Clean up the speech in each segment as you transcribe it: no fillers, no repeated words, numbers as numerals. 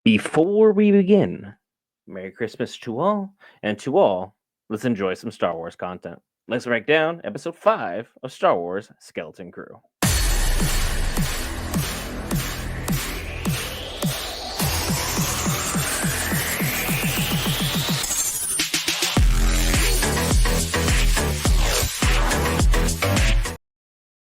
Before we begin, Merry Christmas to all, and to all, let's enjoy some Star Wars content. Let's break down episode 5 of Star Wars Skeleton Crew.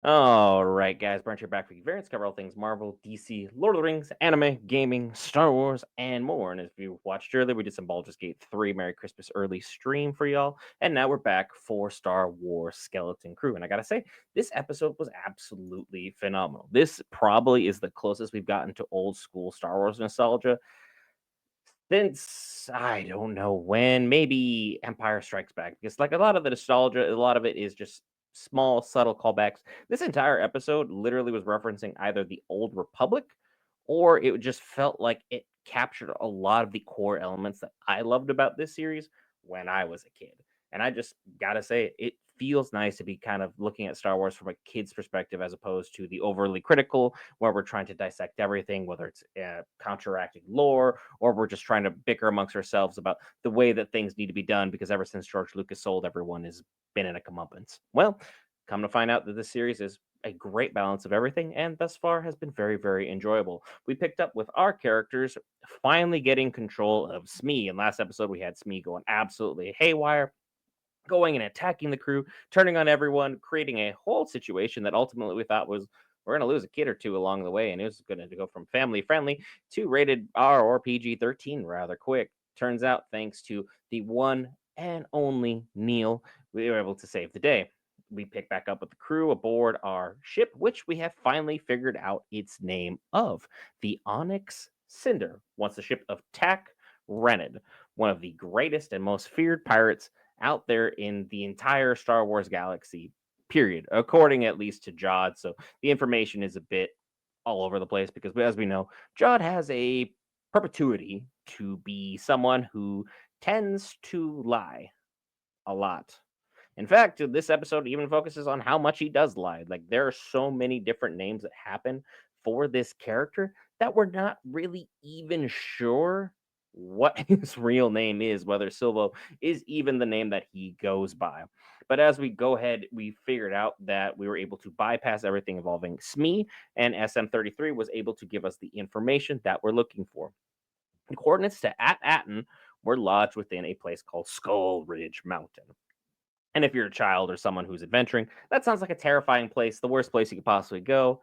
All right, guys, Brent here back for Geek Variants. Cover all things Marvel, DC, Lord of the Rings, anime, gaming, Star Wars, and more. And if you watched earlier, we did some Baldur's Gate 3 Merry Christmas early stream for y'all. And now we're back for Star Wars Skeleton Crew. And I gotta say, this episode was absolutely phenomenal. This probably is the closest we've gotten to old school Star Wars nostalgia since I don't know when, maybe Empire Strikes Back, because like a lot of the nostalgia, a lot of it is just small, subtle callbacks. This entire episode literally was referencing either the Old Republic or it just felt like it captured a lot of the core elements that I loved about this series when I was a kid. And I just gotta say, it feels nice to be kind of looking at Star Wars from a kid's perspective as opposed to the overly critical, where we're trying to dissect everything, whether it's counteracting lore or we're just trying to bicker amongst ourselves about the way that things need to be done because ever since George Lucas sold, everyone has been in a comeuppance. Well, come to find out that this series is a great balance of everything and thus far has been very, very enjoyable. We picked up with our characters finally getting control of Smee. In last episode, we had Smee going absolutely haywire, going and attacking the crew, turning on everyone, creating a whole situation that ultimately we thought was we're going to lose a kid or two along the way, and it was going to go from family friendly to rated R or PG 13 rather quick. Turns out, thanks to the one and only Neil, we were able to save the day. We pick back up with the crew aboard our ship, which we have finally figured out its name of the Onyx Cinder, once the ship of Tak Rened, one of the greatest and most feared pirates out there in the entire Star Wars galaxy, period, according at least to Jod. So the information is a bit all over the place because, as we know, Jod has a perpetuity to be someone who tends to lie a lot. In fact, this episode even focuses on how much he does lie. Like, there are so many different names that happen for this character that we're not really even sure what his real name is, whether Silvo is even the name that he goes by. But as we go ahead, we figured out that we were able to bypass everything involving Smee, and SM33 was able to give us the information that we're looking for. The coordinates to Atten were lodged within a place called Skull Ridge Mountain. And if you're a child or someone who's adventuring, that sounds like a terrifying place, the worst place you could possibly go.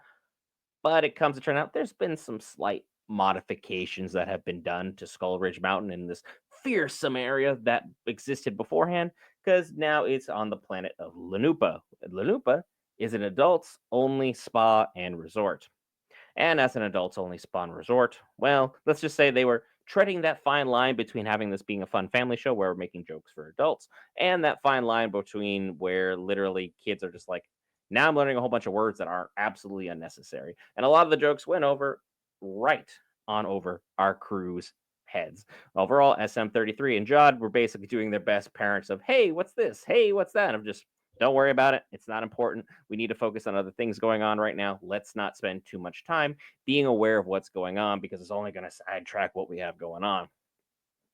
But it comes to turn out there's been some slight modifications that have been done to Skull Ridge Mountain in this fearsome area that existed beforehand, because now it's on the planet of Lanupa. Lanupa is an adults only spa and resort. And as an adults only spawn resort, well, let's just say they were treading that fine line between having this being a fun family show where we're making jokes for adults and that fine line between where literally kids are just like, now I'm learning a whole bunch of words that are absolutely unnecessary. And a lot of the jokes went over right on over our crew's heads. Overall, SM33 and Jod were basically doing their best parents of, hey, what's this? Hey, what's that? Of just, don't worry about it. It's not important. We need to focus on other things going on right now. Let's not spend too much time being aware of what's going on because it's only going to sidetrack what we have going on.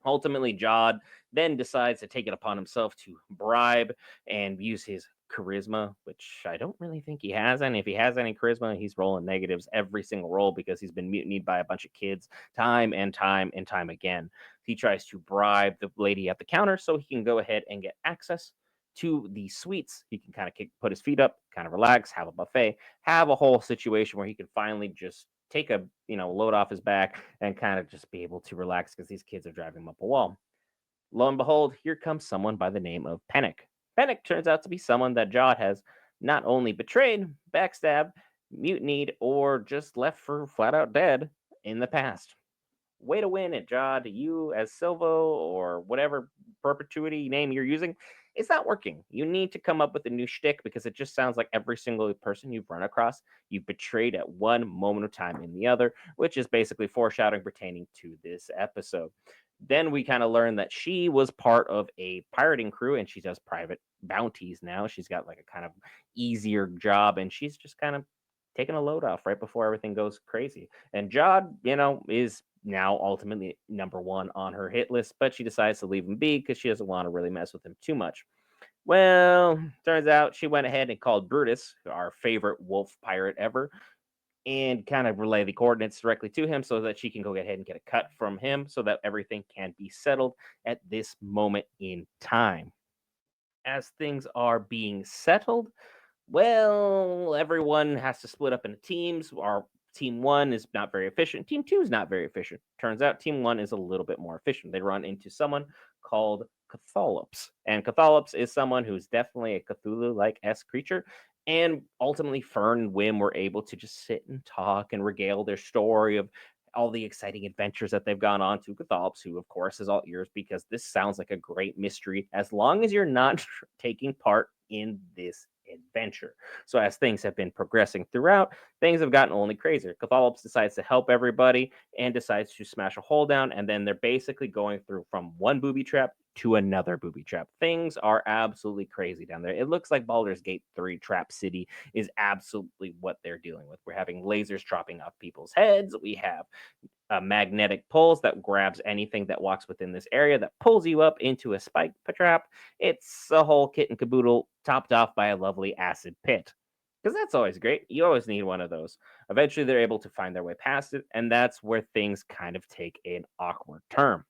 Ultimately, Jod then decides to take it upon himself to bribe and use his charisma, which I don't really think he has any. If he has any charisma, he's rolling negatives every single roll because he's been mutinied by a bunch of kids time and time and time again. He tries to bribe the lady at the counter so he can go ahead and get access to the suites. He can kind of put his feet up, kind of relax, have a buffet, have a whole situation where he can finally just take a load off his back and kind of just be able to relax because these kids are driving him up a wall. Lo and behold, here comes someone by the name of Pennick. Pennick turns out to be someone that Jod has not only betrayed, backstabbed, mutinied, or just left for flat out dead in the past. Way to win it, Jod. You as Silvo or whatever perpetuity name you're using, it's not working. You need to come up with a new shtick because it just sounds like every single person you've run across, you've betrayed at one moment of time in the other, which is basically foreshadowing pertaining to this episode. Then we kind of learn that she was part of a pirating crew and she does private bounties now. She's got like a kind of easier job and she's just kind of taking a load off right before everything goes crazy. And Jod, is now ultimately number one on her hit list, but she decides to leave him be because she doesn't want to really mess with him too much. Well, turns out she went ahead and called Brutus, our favorite wolf pirate ever, and kind of relay the coordinates directly to him so that she can go ahead and get a cut from him so that everything can be settled at this moment in time. As things are being settled, well, everyone has to split up into teams. Our team one is not very efficient. Team two is not very efficient. Turns out team one is a little bit more efficient. They run into someone called Cthulhups. And Cthulhups is someone who's definitely a Cthulhu like S creature. And ultimately, Fern and Wim were able to just sit and talk and regale their story of all the exciting adventures that they've gone on to Cthulhups, who, of course, is all ears because this sounds like a great mystery as long as you're not taking part in this adventure. So as things have been progressing throughout, things have gotten only crazier. Cthulhups decides to help everybody and decides to smash a hole down, and then they're basically going through from one booby trap to another booby trap. Things are absolutely crazy down there. It looks like Baldur's Gate 3 Trap City is absolutely what they're dealing with. We're having lasers chopping off people's heads. We have magnetic pulls that grabs anything that walks within this area that pulls you up into a spike trap. It's a whole kit and caboodle topped off by a lovely acid pit. Because that's always great. You always need one of those. Eventually, they're able to find their way past it, and that's where things kind of take an awkward turn.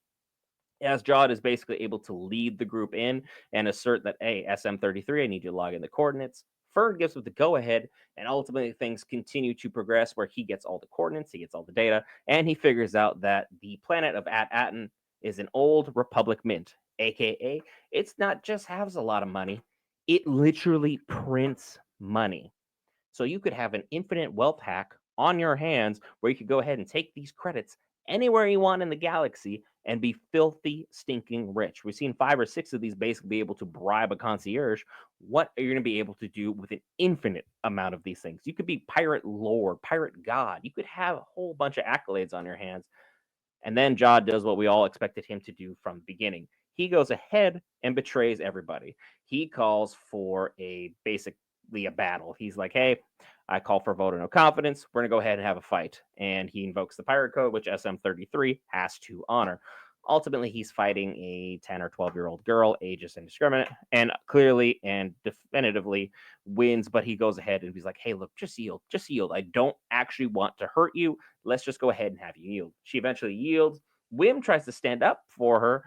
As Jod is basically able to lead the group in and assert that, hey, SM33, I need you to log in the coordinates. Fern gives it the go ahead, and ultimately things continue to progress where he gets all the coordinates, he gets all the data, and he figures out that the planet of At-Atten is an old Republic mint, aka it's not just has a lot of money, it literally prints money. So you could have an infinite wealth hack on your hands where you could go ahead and take these credits anywhere you want in the galaxy and be filthy, stinking rich. We've seen 5 or 6 of these basically be able to bribe a concierge. What are you going to be able to do with an infinite amount of these things? You could be pirate lord, pirate god. You could have a whole bunch of accolades on your hands. And then Jod does what we all expected him to do from the beginning. He goes ahead and betrays everybody. He calls for basically a battle. He's like, hey, I call for a vote of no confidence. We're going to go ahead and have a fight. And he invokes the pirate code, which SM33 has to honor. Ultimately, he's fighting a 10 or 12-year-old girl, ageist and indiscriminate, and clearly and definitively wins. But he goes ahead and he's like, hey, look, just yield. Just yield. I don't actually want to hurt you. Let's just go ahead and have you yield. She eventually yields. Wim tries to stand up for her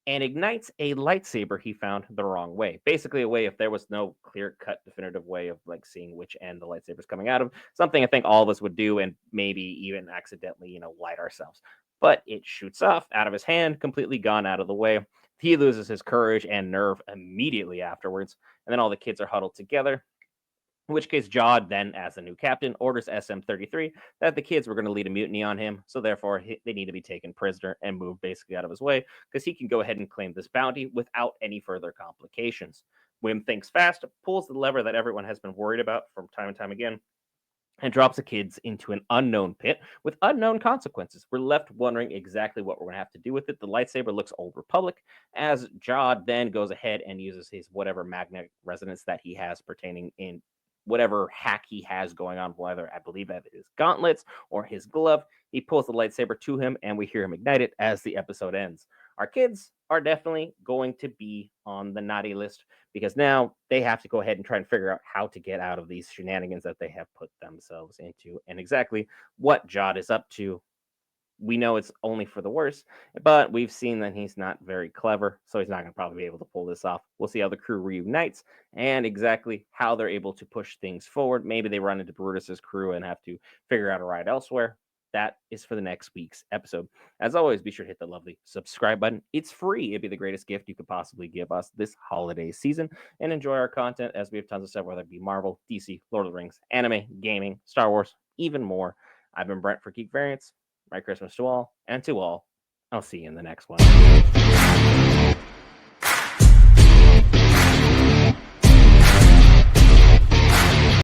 and ignites a lightsaber he found the wrong way. Basically, a way if there was no clear-cut, definitive way of like seeing which end the lightsaber's coming out of. Something I think all of us would do, and maybe even accidentally, light ourselves. But it shoots off out of his hand, completely gone out of the way. He loses his courage and nerve immediately afterwards, and then all the kids are huddled together. In which case, Jod then, as the new captain, orders SM33 that the kids were going to lead a mutiny on him, so therefore they need to be taken prisoner and moved basically out of his way, because he can go ahead and claim this bounty without any further complications. Wim thinks fast, pulls the lever that everyone has been worried about from time and time again, and drops the kids into an unknown pit with unknown consequences. We're left wondering exactly what we're going to have to do with it. The lightsaber looks Old Republic, as Jod then goes ahead and uses his whatever magnetic resonance that he has pertaining in whatever hack he has going on, whether I believe that his gauntlets or his glove. He pulls the lightsaber to him, and we hear him ignite it as the episode ends. Our kids are definitely going to be on the naughty list because now they have to go ahead and try and figure out how to get out of these shenanigans that they have put themselves into and exactly what Jod is up to. We know it's only for the worse, but we've seen that he's not very clever, so he's not going to probably be able to pull this off. We'll see how the crew reunites and exactly how they're able to push things forward. Maybe they run into Brutus's crew and have to figure out a ride elsewhere. That is for the next week's episode. As always, be sure to hit the lovely subscribe button. It's free. It'd be the greatest gift you could possibly give us this holiday season. And enjoy our content as we have tons of stuff, whether it be Marvel, DC, Lord of the Rings, anime, gaming, Star Wars, even more. I've been Brent for Geek Variants. Merry Christmas to all, and to all, I'll see you in the next one.